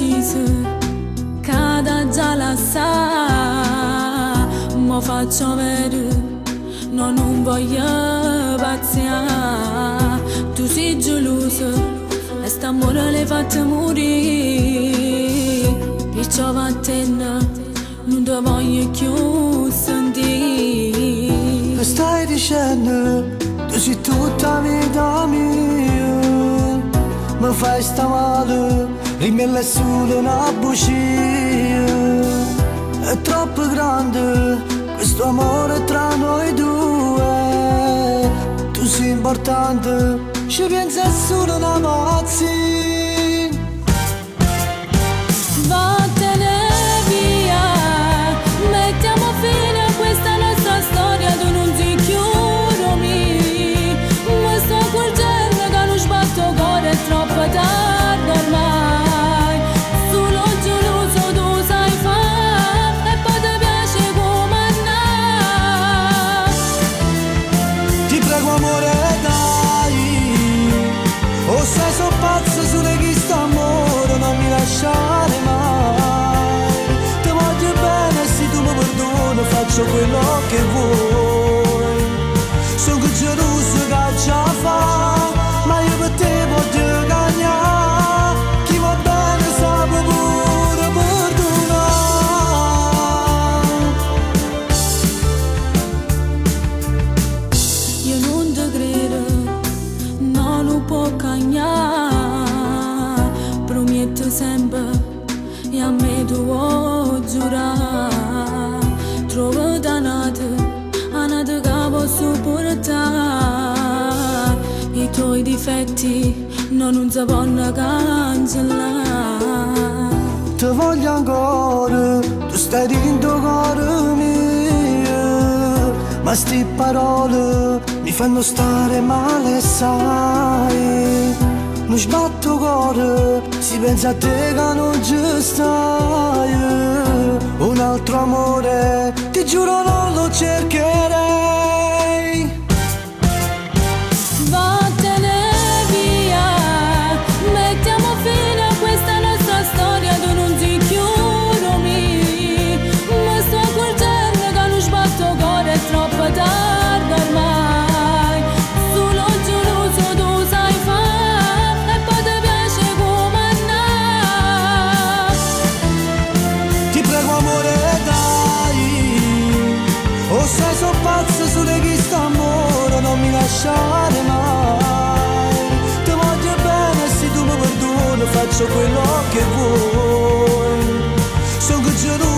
deciso, cada già la sa, mo faccio vedere, no, non voglio pazziare. Tu sei geloso e st'amore l'hai fatto morire, perciò vattene, non ti voglio più sentire. Lo stai dicendo, tu sei tutta vita mia, mi fai sta male, rimella solo una bugia. È troppo grande questo amore tra noi due, tu sei importante, ci pensa solo una mazzina. Vattene via, mettiamo fine a questa nostra storia, tu non ti chiudomi. Ma sto accorgendo che non sbatto cuore, è troppo tardi ormai. Solo geloso tu sai fare e poi ti piace comandare. Ti prego amore dai, o sei so pazzo sulle chi sta amore, non mi lasciare mai. Ti voglio bene, se tu mi perdoni faccio quello che vuoi. Sono geloso che già fa, ma io per te voglio cagnare. Chi va bene sa pure perdonare. Io non ti credo, non lo può cagnare. Prometto sempre e a me tu vuoi giurare. Trovo danate, anate che posso portare. I tuoi difetti non si possono cancellare. Ti voglio ancora, tu stai dentro cuore mio, ma sti parole mi fanno stare male, sai. Non sbatto cuore, si pensa a te che non ci stai. Un altro amore, ti giuro non lo cercherei. Vattene via, mettiamo fine a questa nostra storia, tu non ti chiudomi. Ma sto accorgendo che non sbatto cuore, è troppo tardi ormai. Solo geloso tu sai fare e poi ti piace comandare. Ti prego amore dai, o sei so pazzo sulle chi sta amore, non mi lasciare mai. Ti voglio bene, se tu mi perdoni faccio quello che vuoi. Sono geloso